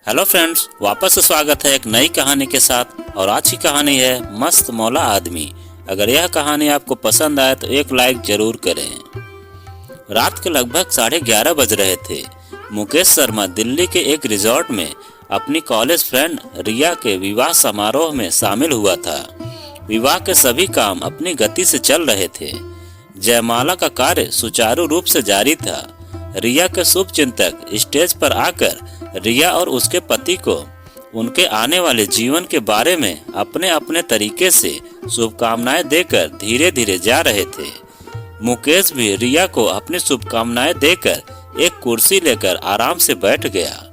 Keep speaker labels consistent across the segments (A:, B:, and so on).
A: Hello friends, वापस से स्वागत है एक नई कहानी के साथ। और आज की कहानी है मस्त मौला आदमी। अगर यह कहानी आपको पसंद आए तो एक लाइक जरूर करें। रात के लगभग 11:30 बज रहे थे। मुकेश शर्मा दिल्ली के एक रिजॉर्ट में अपनी कॉलेज फ्रेंड रिया के विवाह समारोह में शामिल हुआ था। विवाह के सभी काम अपनी गति से चल रहे थे। जयमाला का कार्य सुचारू रूप से जारी था। रिया के शुभ चिंतक स्टेज पर आकर रिया और उसके पति को उनके आने वाले जीवन के बारे में अपने अपने तरीके से शुभकामनाएं देकर धीरे धीरे जा रहे थे। मुकेश भी रिया को अपनी शुभकामनाएं देकर एक कुर्सी लेकर आराम से बैठ गया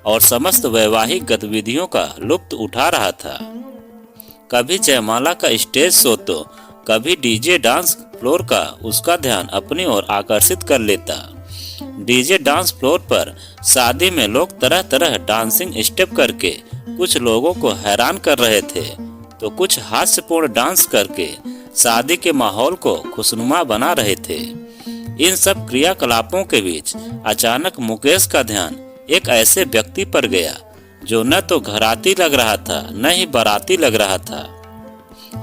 A: और समस्त वैवाहिक गतिविधियों का लुत्फ उठा रहा था। कभी जयमाला का स्टेज शो तो कभी डीजे डांस फ्लोर का उसका ध्यान अपनी ओर आकर्षित कर लेता। डीजे डांस फ्लोर पर शादी में लोग तरह तरह डांसिंग स्टेप करके कुछ लोगों को हैरान कर रहे थे, तो कुछ हास्यपूर्ण डांस करके शादी के माहौल को खुशनुमा बना रहे थे। इन सब क्रियाकलापों के बीच अचानक मुकेश का ध्यान एक ऐसे व्यक्ति पर गया जो न तो घराती लग रहा था, न ही बाराती लग रहा था,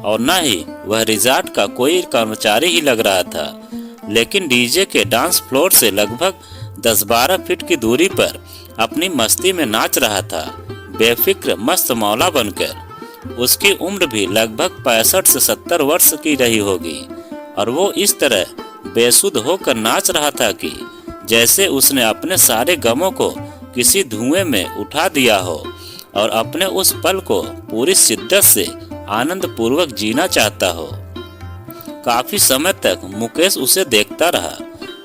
A: और न ही वह रिजॉर्ट का कोई कर्मचारी ही लग रहा था, लेकिन डीजे के डांस फ्लोर से लगभग 10-12 फीट की दूरी पर अपनी मस्ती में नाच रहा था, बेफिक्र मस्त मौला बनकर। उसकी उम्र भी लगभग 65 से 70 वर्ष की रही होगी, और वो इस तरह बेसुध होकर नाच रहा था कि जैसे उसने अपने सारे गमों को किसी धुएं में उठा दिया हो और अपने उस पल को पूरी शिद्दत से आनंद पूर्वक जीना चाहता हो। काफी समय तक मुकेश उसे देखता रहा।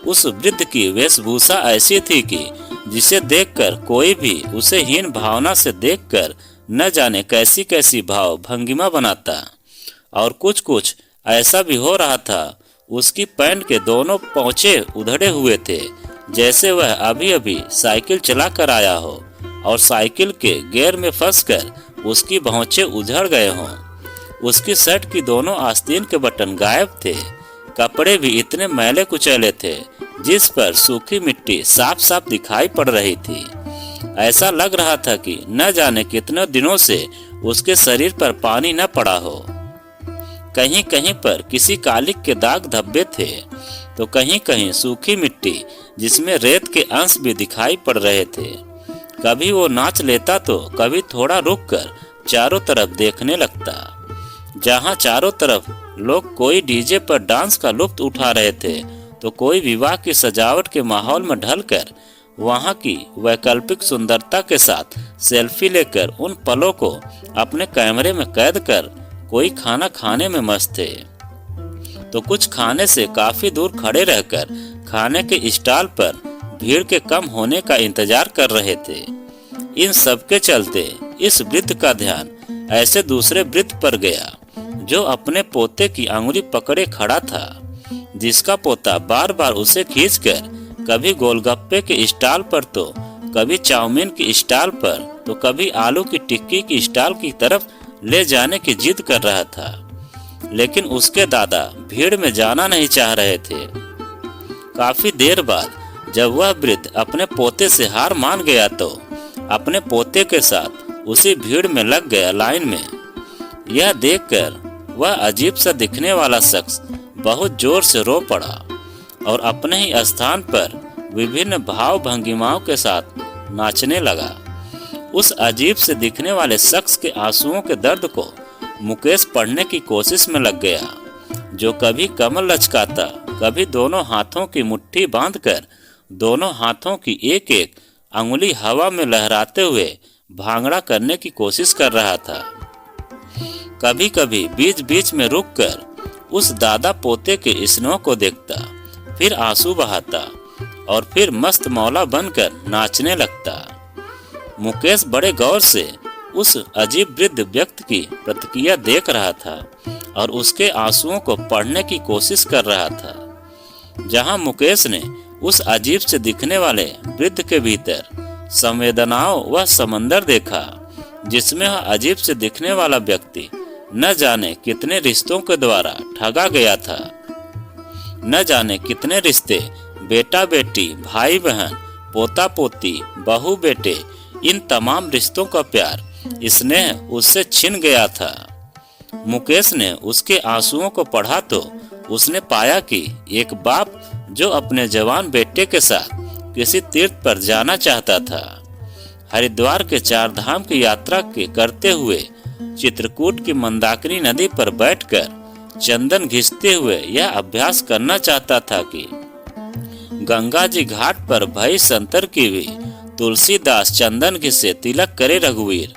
A: उस वृद्ध की वेशभूषा ऐसी थी कि जिसे देखकर कोई भी उसे हीन भावना से देखकर न जाने कैसी कैसी भाव भंगिमा बनाता। और कुछ कुछ ऐसा भी हो रहा था, उसकी पैंट के दोनों पौचे उधड़े हुए थे, जैसे वह अभी अभी साइकिल चला कर आया हो और साइकिल के गियर में फंसकर उसकी भौंचे उधड़ गए हों। उसकी शर्ट की दोनों आस्तीन के बटन गायब थे। कपड़े भी इतने मैले कुचैले थे जिस पर सूखी मिट्टी साफ साफ दिखाई पड़ रही थी। ऐसा लग रहा था कि न जाने कितने दिनों से उसके शरीर पर पानी न पड़ा हो। कहीं कहीं पर किसी कालिक के दाग धब्बे थे, तो कहीं कहीं सूखी मिट्टी जिसमें रेत के अंश भी दिखाई पड़ रहे थे। कभी वो नाच लेता तो कभी थोड़ा रुककर चारों तरफ देखने लगता। जहां चारों तरफ लोग कोई डीजे पर डांस का लुत्फ उठा रहे थे, तो कोई विवाह की सजावट के माहौल में ढलकर वहां की वैकल्पिक सुंदरता के साथ सेल्फी लेकर उन पलों को अपने कैमरे में कैद कर कोई खाना खाने में मस्त थे, तो कुछ खाने से काफी दूर खड़े रहकर खाने के स्टॉल पर भीड़ के कम होने का इंतजार कर रहे थे। इन सब के चलते इस वृद्ध का ध्यान ऐसे दूसरे वृद्ध पर गया जो अपने पोते की अंगुली पकड़े खड़ा था, जिसका पोता बार बार उसे खींचकर कभी गोलगप्पे के स्टॉल पर तो कभी चाउमीन की स्टॉल पर तो कभी आलू की टिक्की की स्टॉल की तरफ ले जाने की जिद कर रहा था। लेकिन उसके दादा भीड़ में जाना नहीं चाह रहे थे। काफी देर बाद जब वह वृद्ध अपने पोते से हार मान गया तो अपने पोते के साथ उसी भीड़ में लग गया लाइन में। यह देखकर वह अजीब सा दिखने वाला शख्स बहुत जोर से रो पड़ा और अपने ही स्थान पर विभिन्न भाव भंगिमाओं के साथ नाचने लगा। उस अजीब से दिखने वाले शख्स के आंसुओं के दर्द को मुकेश पढ़ने की कोशिश में लग गया, जो कभी कमर लचकाता, कभी दोनों हाथों की मुट्ठी बांधकर दोनों हाथों की एक एक अंगुली हवा में लहराते हुए भांगड़ा करने की कोशिश कर रहा था। कभी कभी बीच बीच में रुककर उस दादा पोते के स्नेह को देखता, फिर आंसू बहाता और फिर मस्त मौला बनकर नाचने लगता। मुकेश बड़े गौर से उस अजीब वृद्ध व्यक्ति की प्रतिक्रिया देख रहा था और उसके आंसुओं को पढ़ने की कोशिश कर रहा था। जहां मुकेश ने उस अजीब से दिखने वाले वृद्ध के भीतर संवेदनाओं व समंदर देखा, जिसमें अजीब से दिखने वाला व्यक्ति न जाने कितने रिश्तों के द्वारा ठगा गया था। न जाने कितने रिश्ते बेटा बेटी, भाई बहन, पोता पोती, बहू बेटे इन तमाम रिश्तों का प्यार, स्नेह उससे छिन गया था। मुकेश ने उसके आंसुओं को पढ़ा तो उसने पाया कि एक बाप जो अपने जवान बेटे के साथ किसी तीर्थ पर जाना चाहता था, हरिद्वार के 4 धाम की यात्रा के करते हुए चित्रकूट की मंदाकिनी नदी पर बैठकर चंदन घिसते हुए यह अभ्यास करना चाहता था कि गंगा जी घाट पर भई संतर की भी तुलसीदास चंदन घिसे तिलक करे रघुवीर।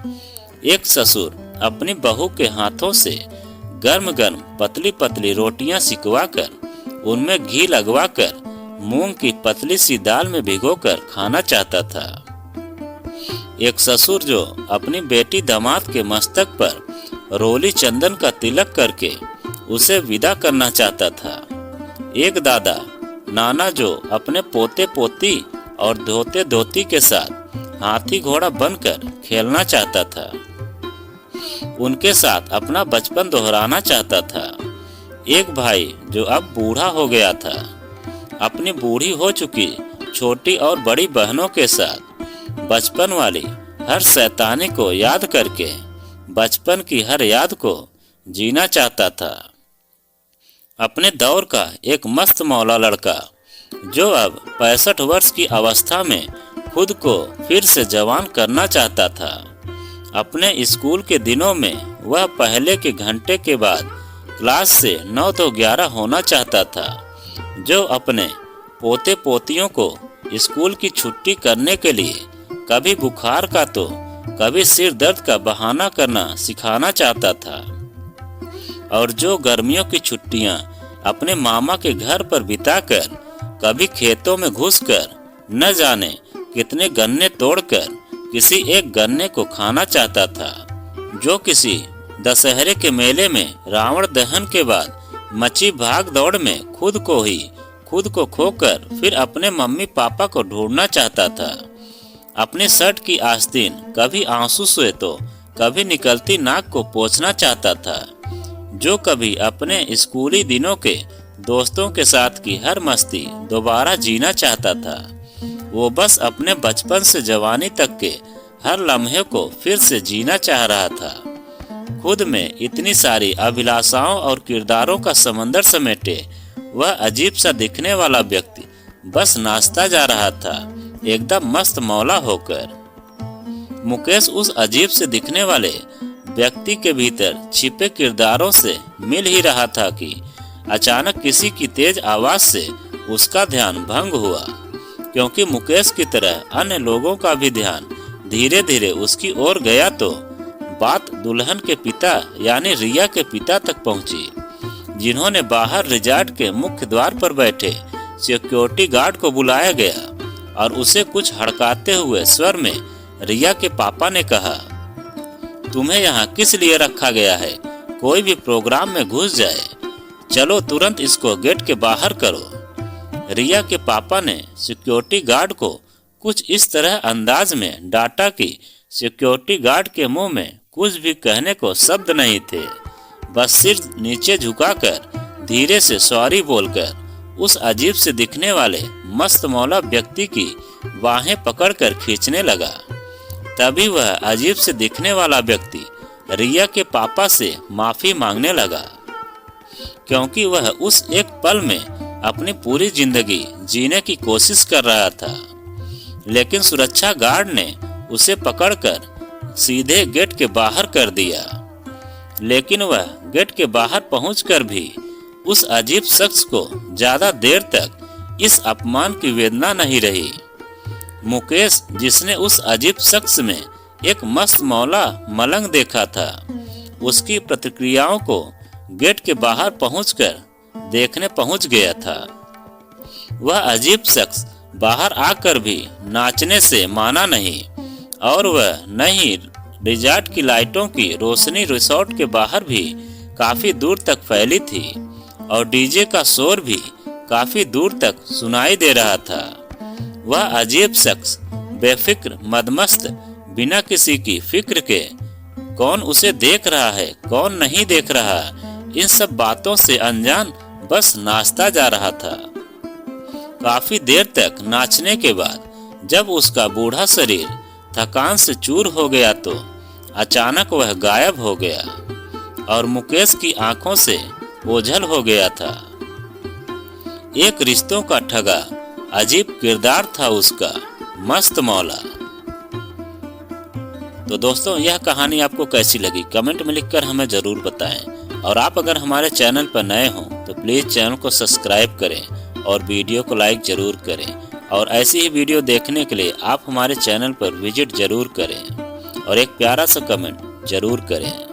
A: एक ससुर अपनी बहू के हाथों से गर्म गर्म पतली पतली रोटियां सिकवाकर उनमें घी लगवाकर मूंग की पतली सी दाल में भिगोकर खाना चाहता था। एक ससुर जो अपनी बेटी दामाद के मस्तक पर रोली चंदन का तिलक करके उसे विदा करना चाहता था। एक दादा नाना जो अपने पोते पोती और धोते धोती के साथ हाथी घोड़ा बनकर खेलना चाहता था, उनके साथ अपना बचपन दोहराना चाहता था। एक भाई जो अब बूढ़ा हो गया था, अपनी बूढ़ी हो चुकी छोटी और बड़ी बहनों के साथ बचपन वाली हर शैतानी को याद करके बचपन की हर याद को जीना चाहता था। अपने दौर का एक मस्त मौला लड़का जो अब 65 वर्ष की अवस्था में खुद को फिर से जवान करना चाहता था। अपने स्कूल के दिनों में वह पहले के घंटे के बाद क्लास से 9 तो 11 होना चाहता था, जो अपने पोते पोतियों को स्कूल की छुट्टी करने के लिए कभी बुखार का तो कभी सिर दर्द का बहाना करना सिखाना चाहता था, और जो गर्मियों की छुट्टियां अपने मामा के घर पर बिताकर कभी खेतों में घुसकर न जाने कितने गन्ने तोड़कर किसी एक गन्ने को खाना चाहता था, जो किसी दशहरे के मेले में रावण दहन के बाद मची भाग दौड़ में खुद को खोकर फिर अपने मम्मी पापा को ढूंढना चाहता था। अपनी शर्ट की आस्तीन कभी आंसू से तो कभी निकलती नाक को पोंछना चाहता था, जो कभी अपने स्कूली दिनों के दोस्तों के साथ की हर मस्ती दोबारा जीना चाहता था। वो बस अपने बचपन से जवानी तक के हर लम्हे को फिर से जीना चाह रहा था। खुद में इतनी सारी अभिलाषाओं और किरदारों का समंदर समेटे वह अजीब सा दिखने वाला व्यक्ति बस नाचता जा रहा था, एकदम मस्त मौला होकर। मुकेश उस अजीब से दिखने वाले व्यक्ति के भीतर छिपे किरदारों से मिल ही रहा था कि अचानक किसी की तेज आवाज से उसका ध्यान भंग हुआ, क्योंकि मुकेश की तरह अन्य लोगों का भी ध्यान धीरे धीरे उसकी ओर गया तो बात दुल्हन के पिता यानी रिया के पिता तक पहुंची, जिन्होंने बाहर रिजॉर्ट के मुख्य द्वार पर बैठे सिक्योरिटी गार्ड को बुलाया गया और उसे कुछ हड़काते हुए स्वर में रिया के पापा ने कहा, तुम्हें यहाँ किस लिए रखा गया है? कोई भी प्रोग्राम में घुस जाए, चलो तुरंत इसको गेट के बाहर करो। रिया के पापा ने सिक्योरिटी गार्ड को कुछ इस तरह अंदाज में डांटा कि सिक्योरिटी गार्ड के मुंह में कुछ भी कहने को शब्द नहीं थे, बस सिर नीचे झुकाकर धीरे से सॉरी बोलकर उस अजीब से दिखने वाले मस्त मौला व्यक्ति की बाहें पकड़कर खींचने लगा। तभी वह अजीब से दिखने वाला व्यक्ति रिया के पापा से माफी मांगने लगा, क्योंकि वह उस एक पल में अपनी पूरी जिंदगी जीने की कोशिश कर रहा था। लेकिन सुरक्षा गार्ड ने उसे पकड़कर सीधे गेट के बाहर कर दिया। लेकिन वह गेट के बाहर पहुंचकर भी उस अजीब शख्स को ज्यादा देर तक इस अपमान की वेदना नहीं रही। मुकेश, जिसने उस अजीब शख्स में एक मस्त मौला मलंग देखा था, उसकी प्रतिक्रियाओं को गेट के बाहर पहुंचकर देखने पहुंच गया था। वह अजीब शख्स बाहर आकर भी नाचने से माना नहीं, और वह नहीं रिजॉर्ट की लाइटों की रोशनी रिसोर्ट के बाहर भी काफी दूर तक फैली थी, और डीजे का शोर भी काफी दूर तक सुनाई दे रहा था। वह अजीब शख्स बेफिक्र मदमस्त बिना किसी की फिक्र के कौन उसे देख रहा है कौन नहीं देख रहा, इन सब बातों से अनजान बस नाचता जा रहा था। काफी देर तक नाचने के बाद जब उसका बूढ़ा शरीर थकान से चूर हो गया तो अचानक वह गायब हो गया और मुकेश की आंखों से ओझल हो गया था। एक रिश्तों का ठगा अजीब किरदार था उसका, मस्त मौला। तो दोस्तों, यह कहानी आपको कैसी लगी कमेंट में लिखकर हमें जरूर बताएं। और आप अगर हमारे चैनल पर नए हों तो प्लीज़ चैनल को सब्सक्राइब करें और वीडियो को लाइक जरूर करें। और ऐसी ही वीडियो देखने के लिए आप हमारे चैनल पर विजिट जरूर करें और एक प्यारा सा कमेंट जरूर करें।